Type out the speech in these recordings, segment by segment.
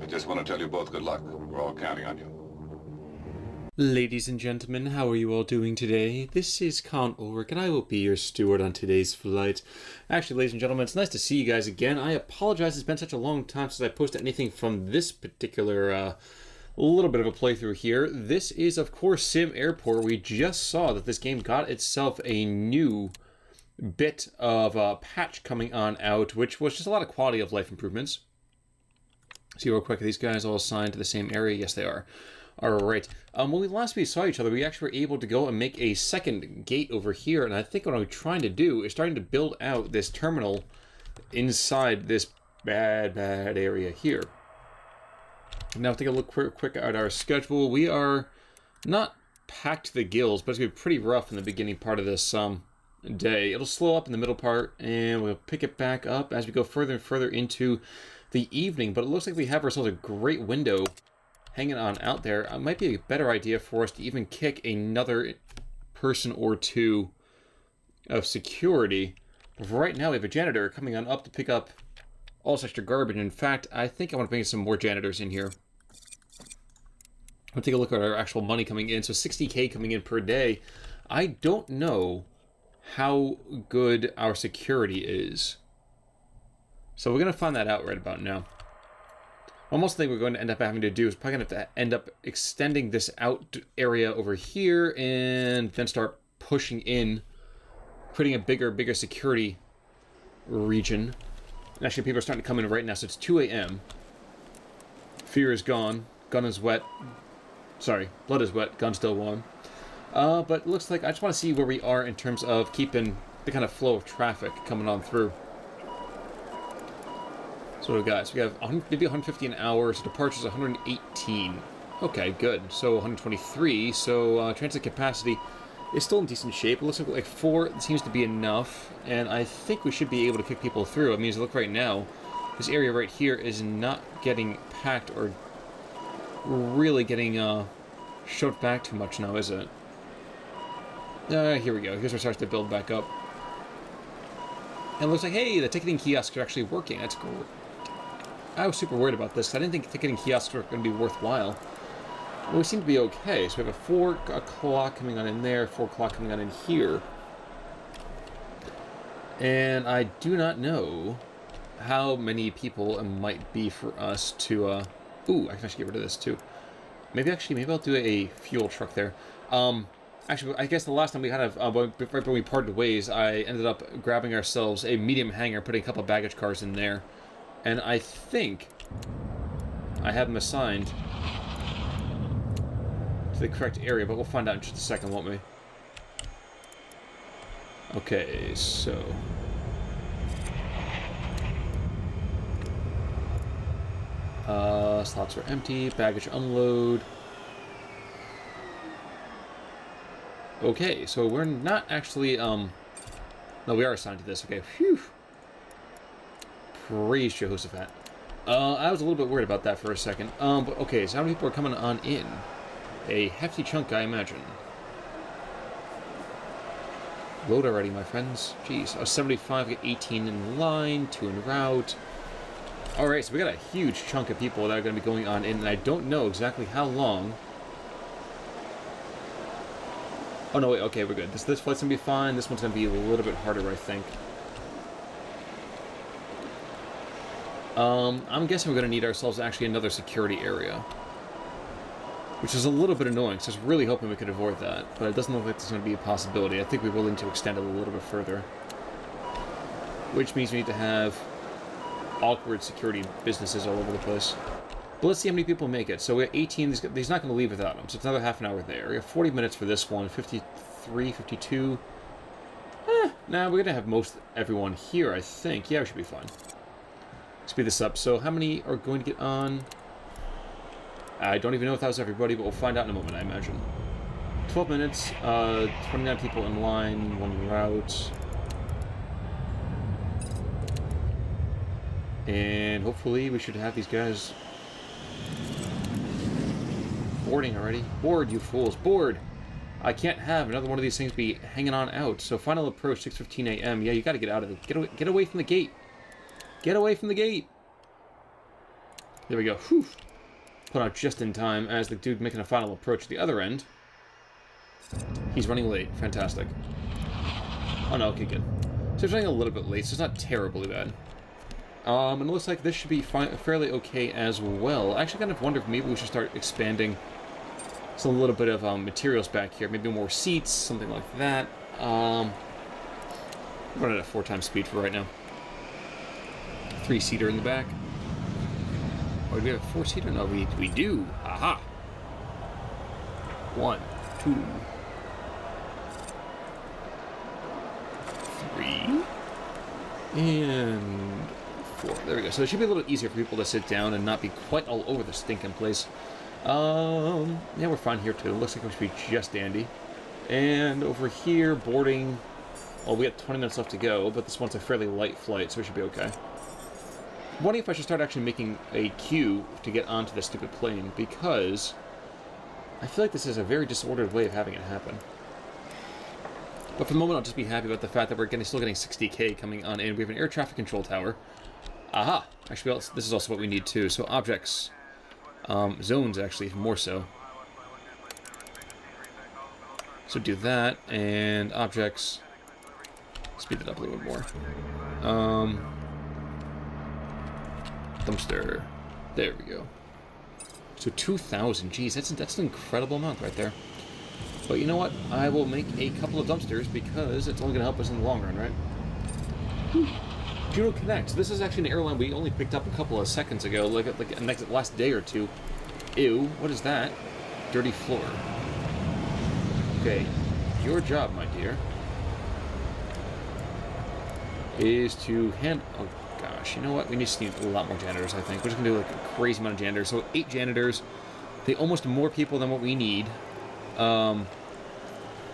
just want to tell you both good luck. We're all counting on you. Ladies and gentlemen, how are you all doing today? This is Con Ulrich, and I will be your steward on today's flight. Actually, ladies and gentlemen, it's nice to see you guys again. I apologize, it's been such a long time since I posted anything from this particular little bit of a playthrough here. This is, of course, SimAirport. We just saw that this game got itself a new bit of a patch coming on out, which was just a lot of quality of life improvements. See real quick, are these guys all assigned to the same area? Yes, they are. Alright, when we last saw each other, we actually were able to go and make a second gate over here, and I think what I'm trying to do is starting to build out this terminal inside this bad area here. Now, take a look quick at our schedule. We are not packed to the gills, but it's going to be pretty rough in the beginning part of this day. It'll slow up in the middle part, and we'll pick it back up as we go further and further into the evening, but it looks like we have ourselves a great window hanging on out there. It might be a better idea for us to even kick another person or two of security. But for right now, we have a janitor coming on up to pick up all this extra garbage. In fact, I think I want to bring some more janitors in here. We'll take a look at our actual money coming in. So 60K coming in per day. I don't know how good our security is, so we're going to find that out right about now. Almost think we're going to end up having to do is probably going to have to end up extending this out area over here and then start pushing in, creating a bigger security region. And actually, people are starting to come in right now, so it's 2 a.m. Fear is gone. Gun is wet. Sorry, blood is wet. Gun still warm. But it looks like I just want to see where we are in terms of keeping the kind of flow of traffic coming on through. So guys, we have maybe 150 an hour, so departures 118. Okay, good. So 123. So transit capacity is still in decent shape. It looks like 4 seems to be enough, and I think we should be able to kick people through. I mean, as you look right now, this area right here is not getting packed or really getting shoved back too much now, is it? Here we go. Here's where it starts to build back up. And it looks like, hey, the ticketing kiosks are actually working. That's cool. I was super worried about this. I didn't think ticketing kiosks were going to be worthwhile. Well, we seem to be okay. So we have a 4 o'clock coming on in there, 4 o'clock coming on in here. And I do not know how many people it might be for us to... Ooh, I can actually get rid of this too. Maybe I'll do a fuel truck there. Actually, I guess the last time we kind of, right when we parted ways, I ended up grabbing ourselves a medium hangar, putting a couple of baggage cars in there. And I think I have them assigned to the correct area, but we'll find out in just a second, won't we? Okay, so... slots are empty, baggage unload. Okay, so we're not actually, no, we are assigned to this, okay, phew. Praise Jehoshaphat. I was a little bit worried about that for a second. But okay, so how many people are coming on in? A hefty chunk, I imagine. Load already, my friends. Jeez, 75, get 18 in line, 2 en route. Alright, so we got a huge chunk of people that are going to be going on in, and I don't know exactly how long. Oh, no, wait, okay, we're good. This flight's going to be fine. This one's going to be a little bit harder, I think. I'm guessing we're going to need ourselves actually another security area, which is a little bit annoying, so I was really hoping we could avoid that, but it doesn't look like there's going to be a possibility. I think we're willing to extend it a little bit further, which means we need to have awkward security businesses all over the place. But let's see how many people make it. So we have 18. He's not going to leave without them, so it's another half an hour there. We have 40 minutes for this one, 53, 52. Nah, we're going to have everyone here, I think. Yeah, we should be fine. Speed this up. So how many are going to get on? I don't even know if that was everybody, but we'll find out in a moment, I imagine. 12 minutes, 29 people in line, 1 route. And hopefully we should have these guys boarding already. Board, you fools. Board! I can't have another one of these things be hanging on out. So final approach, 6:15 a.m. Yeah, you gotta get out of it. Get away from the gate. Get away from the gate! There we go. Whew. Put out just in time as the dude making a final approach at the other end. He's running late. Fantastic. Oh no, okay, good. So he's running a little bit late, so it's not terribly bad. And it looks like this should be fairly okay as well. I actually kind of wonder if maybe we should start expanding some a little bit of materials back here. Maybe more seats, something like that. Running at 4x speed for right now. 3-seater in the back. Or do we have a 4-seater? No, we do. Aha! 1, 2, 3, and 4. There we go. So it should be a little easier for people to sit down and not be quite all over the stinking place. Yeah, we're fine here too. Looks like we should be just dandy. And over here, boarding. Well, we got 20 minutes left to go, but this one's a fairly light flight, so we should be okay. I'm wondering if I should start actually making a queue to get onto this stupid plane, because I feel like this is a very disordered way of having it happen. But for the moment, I'll just be happy about the fact that we're still getting 60k coming on in. We have an air traffic control tower. Aha! Actually, this is also what we need too. So objects, zones actually, more so. So do that, and objects, speed it up a little bit more. Dumpster. There we go. So 2,000. Geez, that's an incredible amount right there. But you know what? I will make a couple of dumpsters because it's only going to help us in the long run, right? Juno Connect. This is actually an airline we only picked up a couple of seconds ago, like the last day or two. Ew, what is that? Dirty floor. Okay, your job, my dear, is to hand... Oh, gosh, you know what? We just need a lot more janitors, I think. We're just going to do like a crazy amount of janitors. So 8 janitors. They almost more people than what we need. What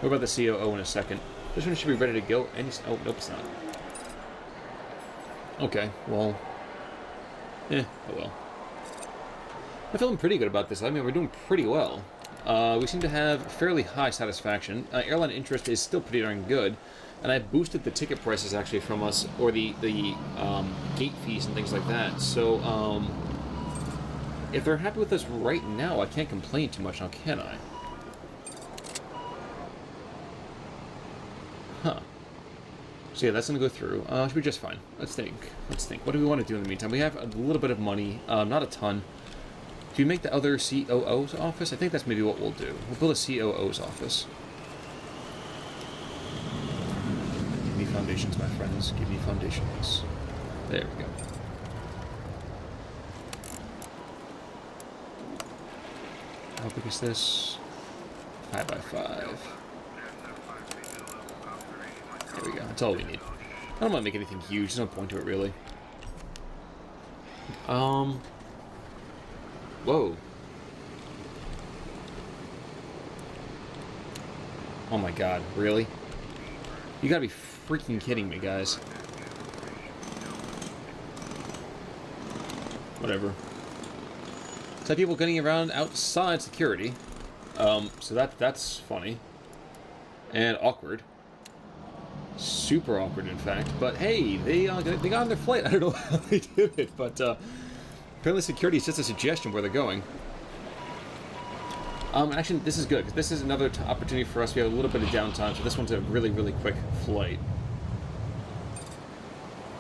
about the COO in a second? This one should be ready to go. Any... Oh, nope, it's not. Okay, well... oh well. I'm feeling pretty good about this. I mean, we're doing pretty well. We seem to have fairly high satisfaction. Airline interest is still pretty darn good. And I boosted the ticket prices actually from us, or the gate fees and things like that. So, if they're happy with us right now, I can't complain too much now, can I? Huh. So yeah, that's going to go through. Should be just fine. Let's think. What do we want to do in the meantime? We have a little bit of money, not a ton. Do we make the other COO's office? I think that's maybe what we'll do. We'll build a COO's office. Give me foundations, my friends. Give me foundations. There we go. How big is this? 5 by 5. There we go. That's all we need. I don't want to make anything huge. There's no point to it, really. Whoa. Oh my god, really? You gotta be freaking kidding me, guys. Whatever. So people getting around outside security. So that's funny. And awkward. Super awkward, in fact. But hey, they got on their flight. I don't know how they did it, but apparently security is just a suggestion where they're going. Actually, this is good, because this is another opportunity for us. We have a little bit of downtime, so this one's a really, really quick flight.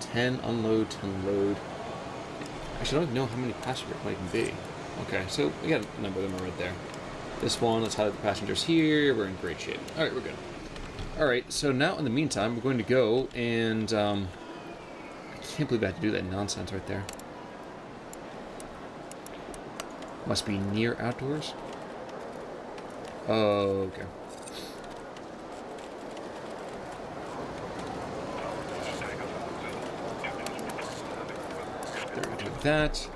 10 unload, 10 load. Actually, I don't even know how many passengers it might be. Okay, so we got a number of them right there. This one, let's highlight the passengers here. We're in great shape. Alright, we're good. Alright, so now in the meantime, we're going to go and, I can't believe I had to do that nonsense right there. Must be near outdoors? Oh, okay. There we go, do that.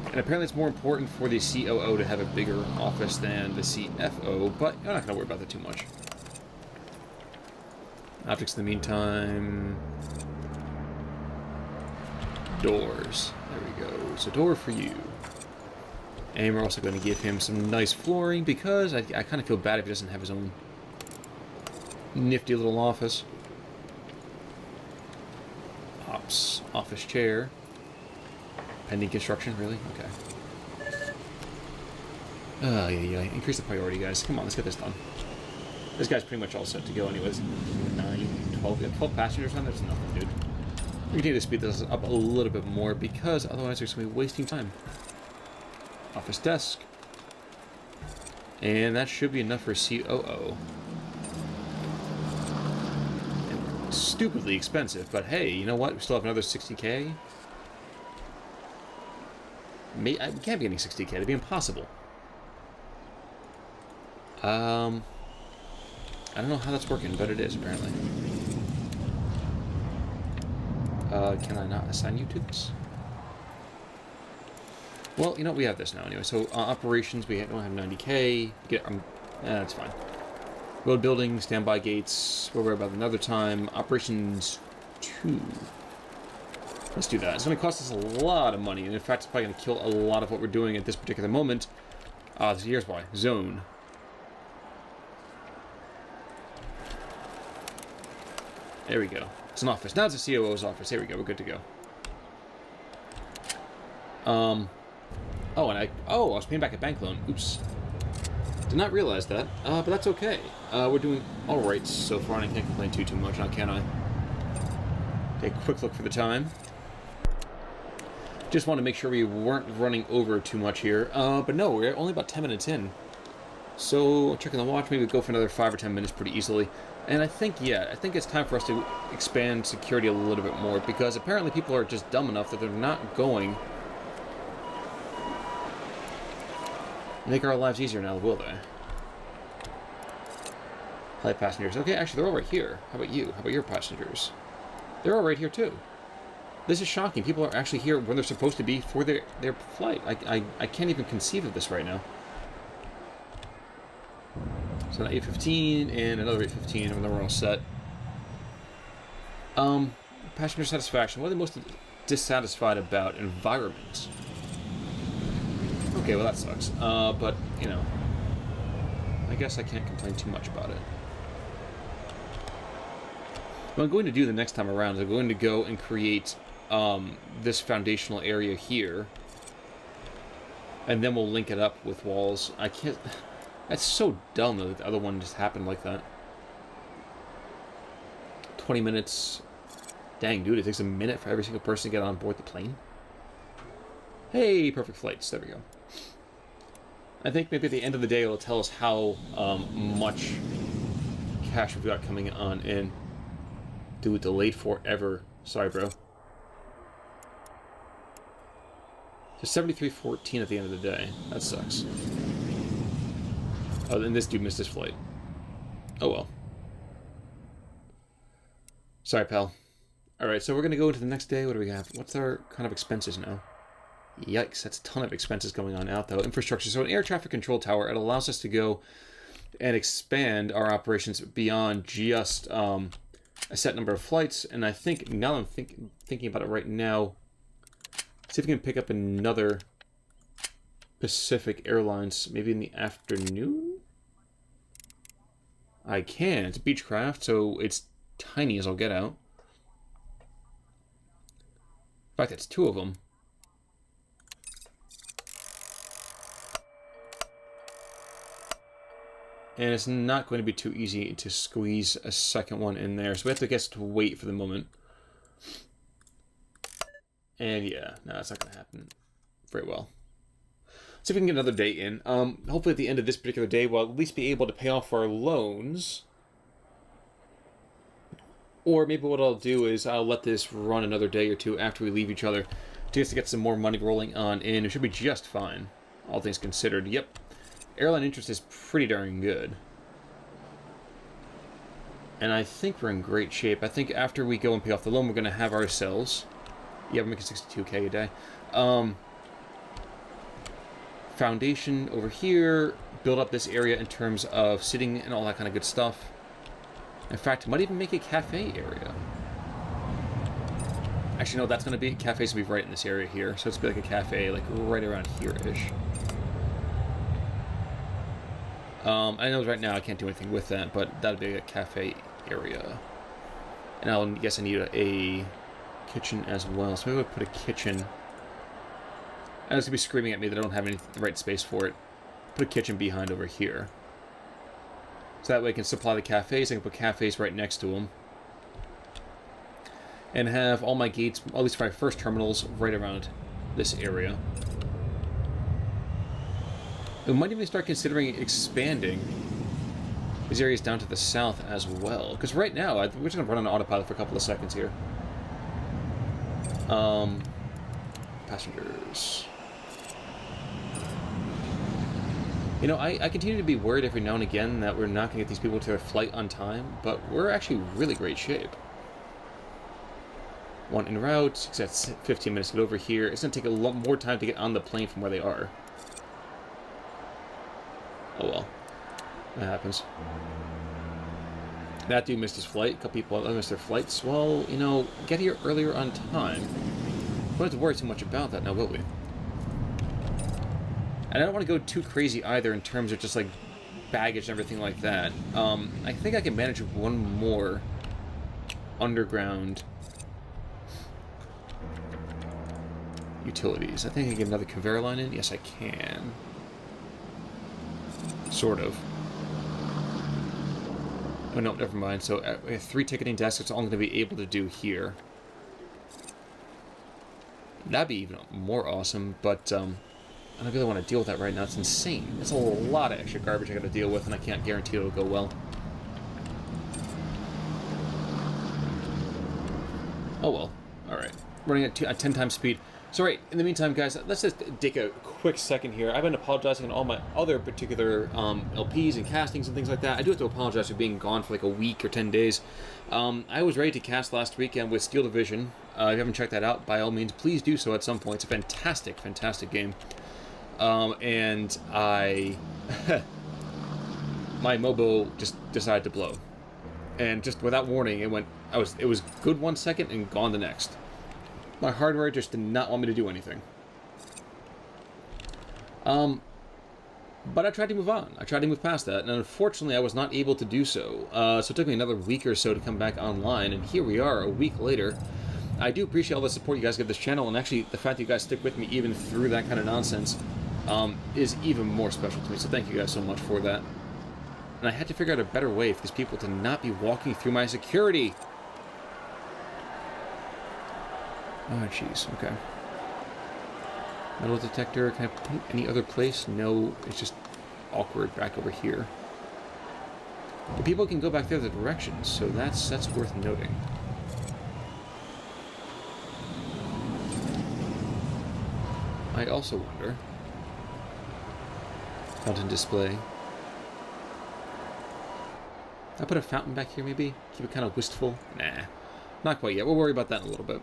And apparently it's more important for the COO to have a bigger office than the CFO, but I'm not going to worry about that too much. Objects in the meantime. Doors. There we go. So door for you. And we're also going to give him some nice flooring because I kind of feel bad if he doesn't have his own nifty little office. Office chair. Pending construction, really? Okay. Yeah. Increase the priority, guys. Come on, let's get this done. This guy's pretty much all set to go anyways. 9, 12, yeah, 12 passengers on, there's nothing, dude. We need to speed this up a little bit more because otherwise we're going to be wasting time. Office desk. And that should be enough for COO. And stupidly expensive, but hey, you know what? We still have another 60K. We can't be getting 60K. That'd be impossible. I don't know how that's working, but it is, apparently. Can I not assign you to this? Well, you know, we have this now anyway. So, operations, we don't have 90K. That's fine. Road building, standby gates. We'll worry about another time. Operations 2. Let's do that. It's going to cost us a lot of money, and in fact, it's probably going to kill a lot of what we're doing at this particular moment. Here's why. Zone. There we go. It's an office. Now it's a COO's office. Here we go. We're good to go. I was paying back a bank loan. Oops. Did not realize that. But that's okay. We're doing all right so far, and I can't complain too much now, can I? Take a quick look for the time. Just want to make sure we weren't running over too much here. But no, we're only about 10 minutes in. So, checking the watch, maybe go for another 5 or 10 minutes pretty easily. And I think it's time for us to expand security a little bit more, because apparently people are just dumb enough that they're not going to make our lives easier now, will they? Flight passengers. Okay, actually, they're all right here. How about you? How about your passengers? They're all right here, too. This is shocking. People are actually here when they're supposed to be for their flight. I can't even conceive of this right now. So now 8:15 and another 8:15, and then we're all set. Passenger satisfaction. What are they most dissatisfied about? Environment. Okay, well that sucks. But, you know, I guess I can't complain too much about it. What I'm going to do the next time around is I'm going to go and create this foundational area here. And then we'll link it up with walls. I can't... That's so dumb that the other one just happened like that. 20 minutes. Dang, dude, it takes a minute for every single person to get on board the plane. Hey, perfect flights. There we go. I think maybe at the end of the day it'll tell us how much cash we've got coming on in. Dude, delayed forever. Sorry, bro. So 73.14 at the end of the day. That sucks. Oh, and this dude missed his flight. Oh well. Sorry, pal. Alright, so we're going to go into the next day. What do we have? What's our kind of expenses now? Yikes, that's a ton of expenses going on out, though. Infrastructure. So an air traffic control tower, it allows us to go and expand our operations beyond just a set number of flights. And I think, now I'm thinking about it right now, see if we can pick up another Pacific Airlines, maybe in the afternoon? I can. It's Beechcraft, so it's tiny as I'll get out. In fact, it's 2 of them. And it's not going to be too easy to squeeze a second one in there, so we have to guess to wait for the moment. And yeah, no, that's not going to happen very well. See if we can get another day in. Hopefully at the end of this particular day, we'll at least be able to pay off our loans. Or maybe what I'll do is I'll let this run another day or two after we leave each other, just to get some more money rolling on in. It should be just fine, all things considered. Yep. Airline interest is pretty darn good. And I think we're in great shape. I think after we go and pay off the loan, we're going to have ourselves... Yeah, we're making 62K a day. Foundation over here, build up this area in terms of sitting and all that kind of good stuff. In fact, might even make a cafe area. Actually, no, that's going to be, cafes will be right in this area here, so it's going to be like a cafe, like right around here-ish. I know right now I can't do anything with that, but that'd be a cafe area. And I guess I need a kitchen as well, so maybe we'll put a kitchen And it's going to be screaming at me that I don't have the right space for it. Put a kitchen behind over here. So that way I can supply the cafes. I can put cafes right next to them. And have all my gates, at least for my first terminals, right around this area. We might even start considering expanding these areas down to the south as well. Because right now, we're just going to run on autopilot for a couple of seconds here. Passengers. You know, I continue to be worried every now and again that we're not going to get these people to their flight on time, but we're actually in really great shape. One en route, that's 15 minutes to get over here. It's going to take a lot more time to get on the plane from where they are. Oh well. That happens. That dude missed his flight. A couple people missed their flights. Well, you know, get here earlier on time. We don't have to worry too much about that now, will we? And I don't want to go too crazy either in terms of just, like, baggage and everything like that. I think I can manage one more underground utilities. I think I can get another conveyor line in. Yes, I can. Sort of. Oh, no, never mind. So, we have 3 ticketing desks. That's all I'm going to be able to do here. That'd be even more awesome, but, I don't really want to deal with that right now. It's insane. It's a lot of extra garbage I got to deal with, and I can't guarantee it'll go well. Oh well. Alright. Running at 10 times speed. So right, in the meantime, guys, let's just take a quick second here. I've been apologizing on all my other particular LPs and castings and things like that. I do have to apologize for being gone for like a week or 10 days. I was ready to cast last weekend with Steel Division. If you haven't checked that out, by all means, please do so at some point. It's a fantastic, fantastic game. And I... my mobile just decided to blow. And just without warning, it went... It was good 1 second and gone the next. My hardware just did not want me to do anything. But I tried to move on. I tried to move past that, and unfortunately I was not able to do so. So it took me another week or so to come back online, and here we are a week later. I do appreciate all the support you guys give this channel, and actually the fact that you guys stick with me even through that kind of nonsense is even more special to me, so thank you guys so much for that. And I had to figure out a better way for these people to not be walking through my security. Oh, jeez. Okay. Metal detector. Can I put it any other place? No. It's just awkward back over here. But people can go back the other direction, so that's worth noting. I also wonder... Fountain display. I put a fountain back here, maybe? Keep it kind of wistful? Nah. Not quite yet. We'll worry about that in a little bit.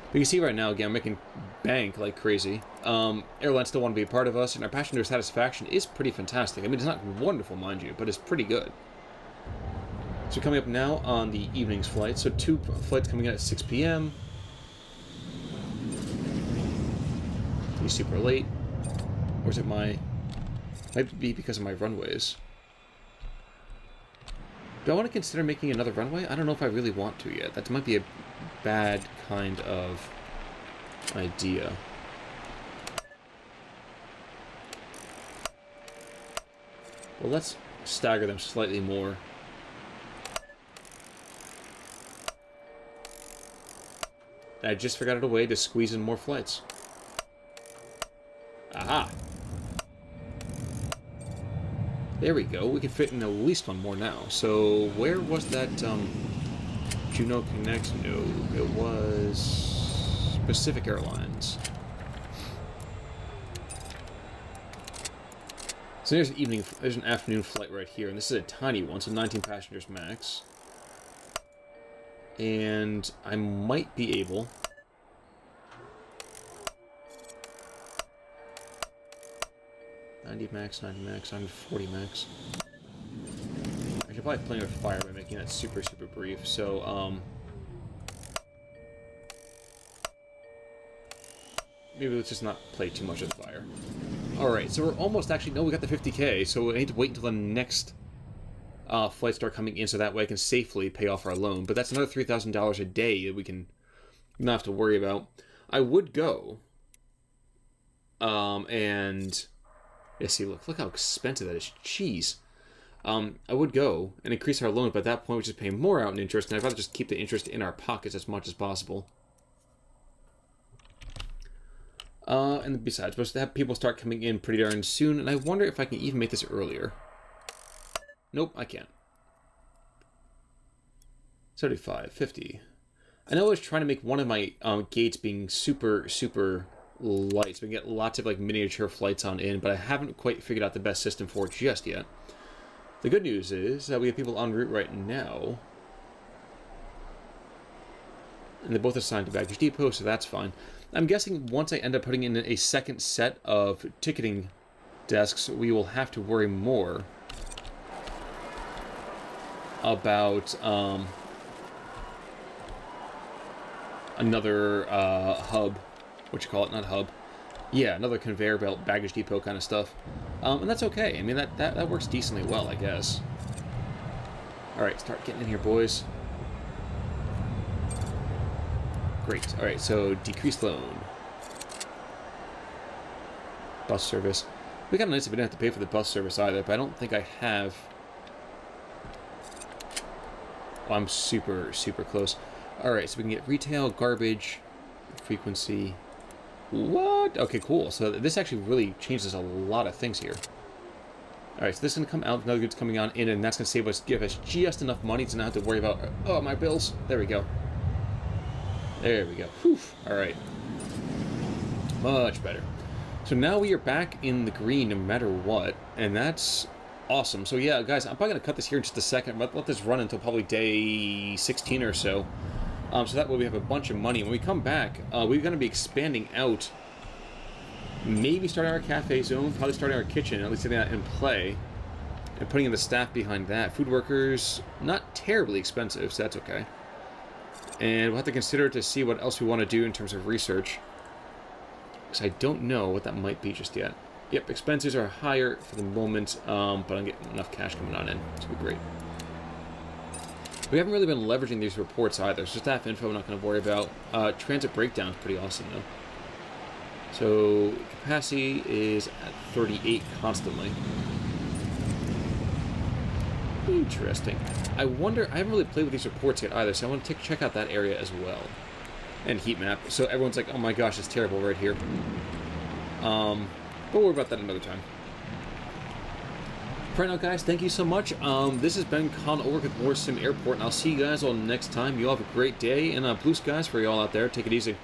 But you can see right now, again, I'm making bank like crazy. Airlines still want to be a part of us, and our passenger satisfaction is pretty fantastic. I mean, it's not wonderful, mind you, but it's pretty good. So coming up now on the evening's flight. So 2 flights coming in at 6 p.m. He's super late. Or is it my... Might be because of my runways. Do I want to consider making another runway? I don't know if I really want to yet. That might be a bad kind of idea. Well, let's stagger them slightly more. I just figured out a way to squeeze in more flights. Aha! There we go. We can fit in at least one more now. So, where was that, Juno Connect? No, it was Pacific Airlines. So there's an afternoon flight right here, and this is a tiny one, so 19 passengers max. And I might be able... 90 max, 90 max, 140 max. I should probably play with fire by making that super, super brief. So, maybe let's just not play too much with fire. Alright, so we're almost actually... No, we got the 50k, so I need to wait until the next flights start coming in, so that way I can safely pay off our loan. But that's another $3,000 a day that we can not have to worry about. I would go. And yeah, see, look how expensive that is. Jeez. I would go and increase our loan, but at that point, we just pay more out in interest, and I'd rather just keep the interest in our pockets as much as possible. And besides, we're supposed to have people start coming in pretty darn soon, and I wonder if I can even make this earlier. Nope, I can't. 75, 50. I know I was trying to make one of my gates being super, super light, so we can get lots of like miniature flights on in, but I haven't quite figured out the best system for it just yet. The good news is that we have people en route right now. And they're both assigned to baggage depot, so that's fine. I'm guessing once I end up putting in a second set of ticketing desks, we will have to worry more about another hub. What you call it? Not hub. Yeah, another conveyor belt, baggage depot kind of stuff. And that's okay. I mean, that works decently well, I guess. Alright, start getting in here, boys. Great. Alright, so decreased loan. Bus service. It'd be kind of nice if we didn't have to pay for the bus service either, but I don't think I have. Oh, I'm super, super close. Alright, so we can get retail, garbage, frequency. What? Okay, cool. So this actually really changes a lot of things here. Alright, so this is going to come out, another good's coming on in, and that's going to give us just enough money to not have to worry about, oh, my bills. There we go. There we go. Whew. Alright. Much better. So now we are back in the green no matter what, and that's awesome. So yeah, guys, I'm probably going to cut this here in just a second, but let this run until probably day 16 or so. So that way we have a bunch of money. When we come back, we're going to be expanding out, maybe starting our cafe zone, probably starting our kitchen, at least getting that in play, and putting in the staff behind that. Food workers, not terribly expensive, so that's okay. And we'll have to consider to see what else we want to do in terms of research, because I don't know what that might be just yet. Yep, expenses are higher for the moment, but I'm getting enough cash coming on in. This will be great. We haven't really been leveraging these reports either, so staff info I'm not going to worry about. Transit breakdown is pretty awesome, though. So, capacity is at 38 constantly. Interesting. I wonder, I haven't really played with these reports yet either, so I want to check out that area as well. And heat map, so everyone's like, oh my gosh, it's terrible right here. But we'll worry about that another time. For right now, guys, thank you so much. This has been Con Ulrich with more SimAirport, and I'll see you guys all next time. You all have a great day, and blue skies for you all out there. Take it easy.